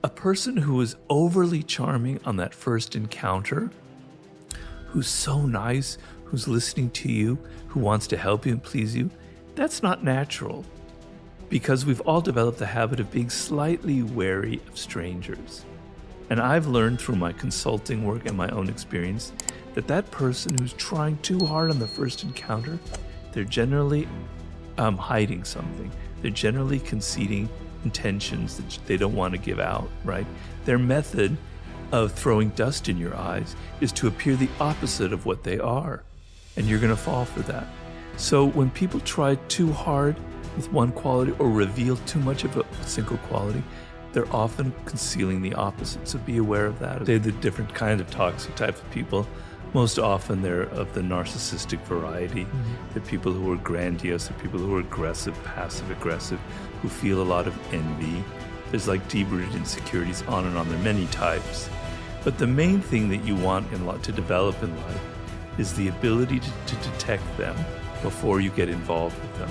A person who is overly charming on that first encounter, who's so nice, who's listening to you, who wants to help you and please you, that's not natural, because we've all developed the habit of being slightly wary of strangers. And I've learned through my consulting work and my own experience that that person who's trying too hard on the first encounter, they're generally hiding something. They're generally conceding intentions that they don't want to give out, right? Their method of throwing dust in your eyes is to appear the opposite of what they are, and you're going to fall for that. So when people try too hard with one quality or reveal too much of a single quality, they're often concealing the opposite. So be aware of that. They're the different kind of toxic type of people. Most often they're of the narcissistic variety. The people who are grandiose, the people who are aggressive, passive-aggressive, who feel a lot of envy. There's like deep-rooted insecurities, on and on. There are many types. But the main thing that you want to develop in life is the ability to detect them before you get involved with them.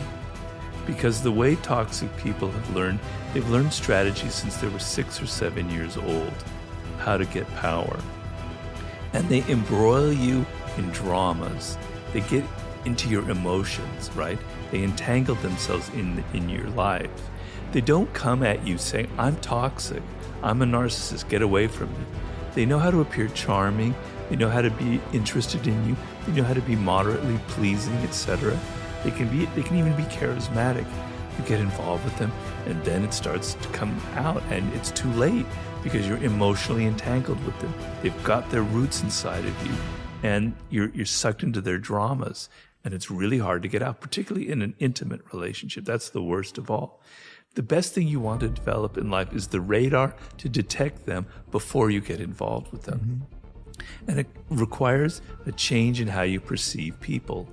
Because the way toxic people have learned, they've learned strategies since they were 6 or 7 years old, how to get power. And they embroil you in dramas. They get into your emotions, right? They entangle themselves in your life. They don't come at you saying, I'm toxic, I'm a narcissist, get away from me. They know how to appear charming, they know how to be interested in you, they know how to be moderately pleasing, etc. They can even be charismatic. You get involved with them, and then it starts to come out, and it's too late because you're emotionally entangled with them. They've got their roots inside of you, and you're sucked into their dramas, and it's really hard to get out, particularly in an intimate relationship. That's the worst of all. The best thing you want to develop in life is the radar to detect them before you get involved with them. And it requires a change in how you perceive people.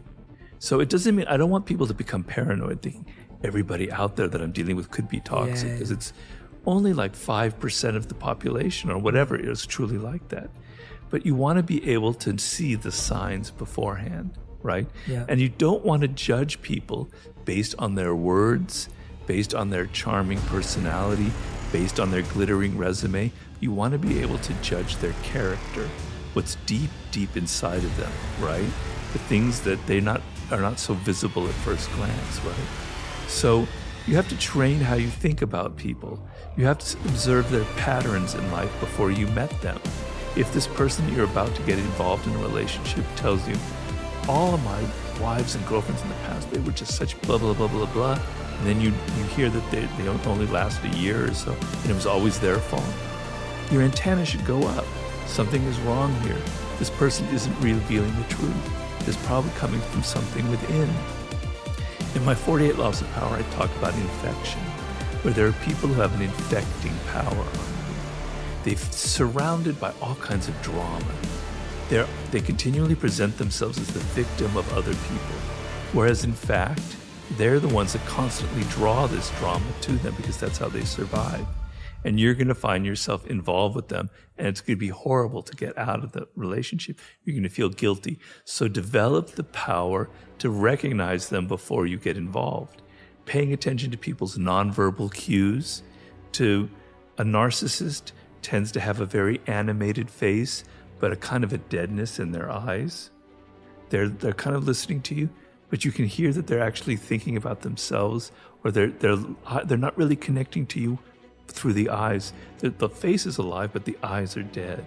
So it doesn't mean, I don't want people to become paranoid, thinking everybody out there that I'm dealing with could be toxic, because it's only like 5% of the population or whatever is truly like that. But you want to be able to see the signs beforehand, right? And you don't want to judge people based on their words, based on their charming personality, based on their glittering resume. You want to be able to judge their character, what's deep, deep inside of them, right? The things that are not so visible at first glance, right? So you have to train how you think about people. You have to observe their patterns in life before you met them. If this person that you're about to get involved in a relationship tells you, all of my wives and girlfriends in the past, they were just such blah, blah, blah, blah, blah, and then you hear that they don't only last a year or so, and it was always their fault, your antenna should go up. Something is wrong here. This person isn't revealing the truth. It's probably coming from something within. In my 48 Laws of Power, I talk about infection, where there are people who have an infecting power on you. They're surrounded by all kinds of drama. They continually present themselves as the victim of other people, whereas in fact, they're the ones that constantly draw this drama to them because that's how they survive. And you're going to find yourself involved with them, and it's going to be horrible to get out of the relationship. You're going to feel guilty. So develop the power to recognize them before you get involved. Paying attention to people's nonverbal cues. A narcissist tends to have a very animated face, but a kind of a deadness in their eyes. They're kind of listening to you, but you can hear that they're actually thinking about themselves, or they're not really connecting to you through the eyes. The face is alive, but the eyes are dead,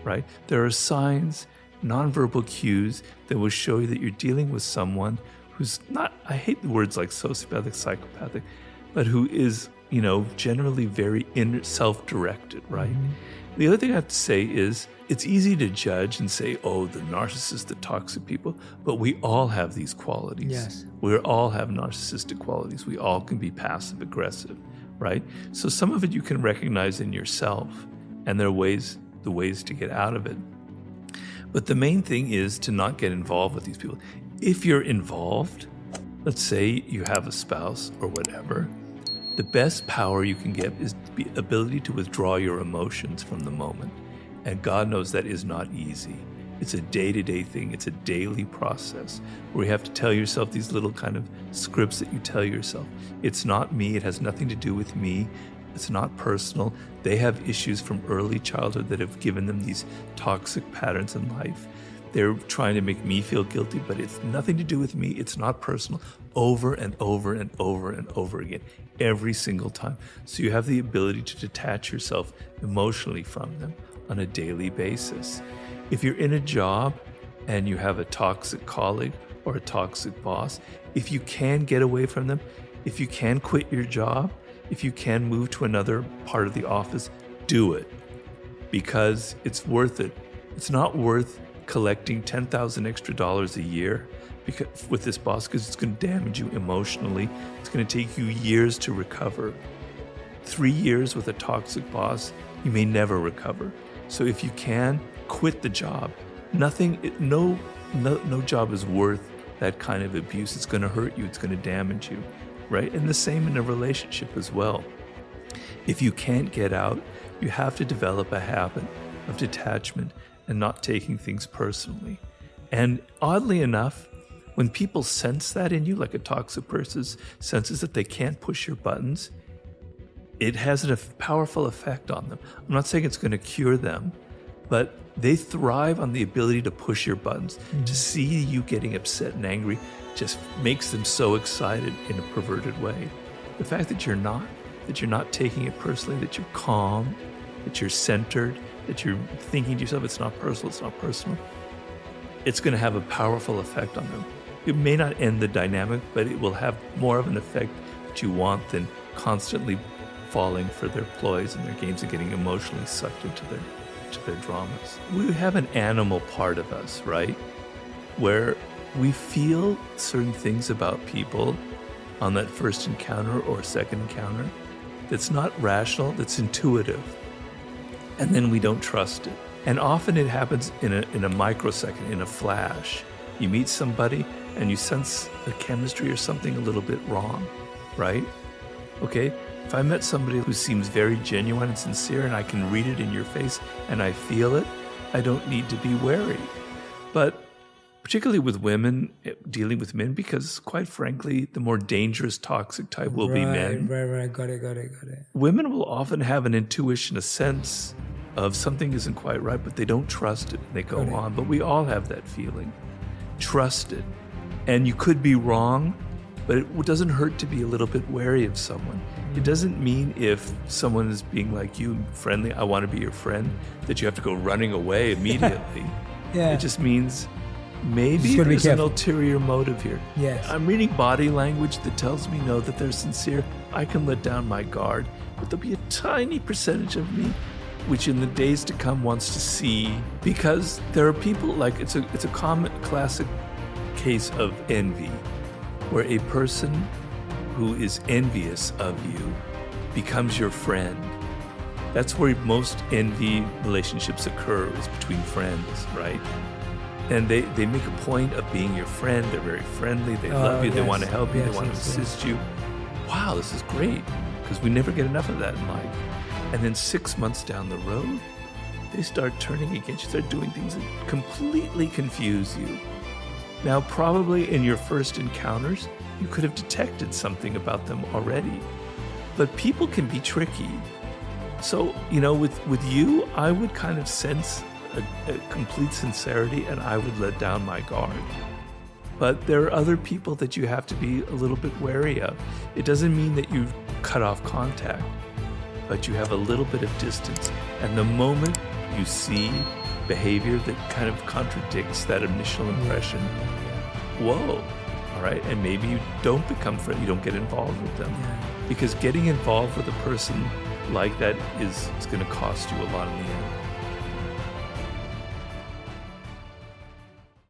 right? There are signs, nonverbal cues that will show you that you're dealing with someone who's not, I hate the words like sociopathic, psychopathic, but who is, generally very self-directed, right? The other thing I have to say is, it's easy to judge and say, oh, the narcissist, the toxic people, but we all have these qualities. Yes. We all have narcissistic qualities. We all can be passive-aggressive, right? So some of it you can recognize in yourself, and there are the ways to get out of it. But the main thing is to not get involved with these people. If you're involved, let's say you have a spouse or whatever, the best power you can get is the ability to withdraw your emotions from the moment. And God knows that is not easy. It's a day-to-day thing. It's a daily process where you have to tell yourself these little kind of scripts that you tell yourself. It's not me. It has nothing to do with me. It's not personal. They have issues from early childhood that have given them these toxic patterns in life. They're trying to make me feel guilty, but it's nothing to do with me. It's not personal. Over and over and over and over again, every single time. So you have the ability to detach yourself emotionally from them on a daily basis. If you're in a job and you have a toxic colleague or a toxic boss, if you can get away from them, if you can quit your job, if you can move to another part of the office, do it, because it's worth it. It's not worth collecting $10,000 extra a year because with this boss, because it's going to damage you emotionally. It's going to take you years to recover. 3 years with a toxic boss, you may never recover. So if you can, quit the job. No job is worth that kind of abuse. It's going to hurt you. It's going to damage you, right? And the same in a relationship as well. If you can't get out, you have to develop a habit of detachment and not taking things personally. And oddly enough, when people sense that in you, like a toxic person senses that they can't push your buttons, it has a powerful effect on them. I'm not saying it's going to cure them, but they thrive on the ability to push your buttons. To see you getting upset and angry just makes them so excited in a perverted way. The fact that you're not taking it personally, that you're calm, that you're centered, that you're thinking to yourself, it's not personal, it's going to have a powerful effect on them. It may not end the dynamic, but it will have more of an effect that you want than constantly falling for their ploys and their games and getting emotionally sucked into their dramas. We have an animal part of us, right? Where we feel certain things about people on that first encounter or second encounter that's not rational, that's intuitive. And then we don't trust it. And often it happens in a microsecond, in a flash. You meet somebody and you sense a chemistry or something a little bit wrong, right? Okay, if I met somebody who seems very genuine and sincere and I can read it in your face and I feel it, I don't need to be wary. But particularly with women, dealing with men, because quite frankly, the more dangerous toxic type will be men. Right. Got it. Women will often have an intuition, a sense of something isn't quite right, but they don't trust it. They go on. But we all have that feeling. Trust it. And you could be wrong, but it doesn't hurt to be a little bit wary of someone. It doesn't mean if someone is being like you, friendly, I want to be your friend, that you have to go running away immediately. Yeah. It just means maybe there's an ulterior motive here. Yes. I'm reading body language that tells me no, that they're sincere. I can let down my guard, but there'll be a tiny percentage of me which in the days to come wants to see, because there are people like it's a common classic case of envy, where a person who is envious of you becomes your friend. That's where most envy relationships occur, is between friends, right? And they make a point of being your friend. They're very friendly. They love you. They want to help you. They want to assist you. Wow, this is great, because we never get enough of that in life. And then 6 months down the road, they start turning against you, start doing things that completely confuse you. Now, probably in your first encounters, you could have detected something about them already. But people can be tricky. So, with you, I would kind of sense a complete sincerity, and I would let down my guard. But there are other people that you have to be a little bit wary of. It doesn't mean that you've cut off contact, but you have a little bit of distance. And the moment you see behavior that kind of contradicts that initial impression, whoa, all right? And maybe you don't become friends, you don't get involved with them. Because getting involved with a person like that is going to cost you a lot in the end.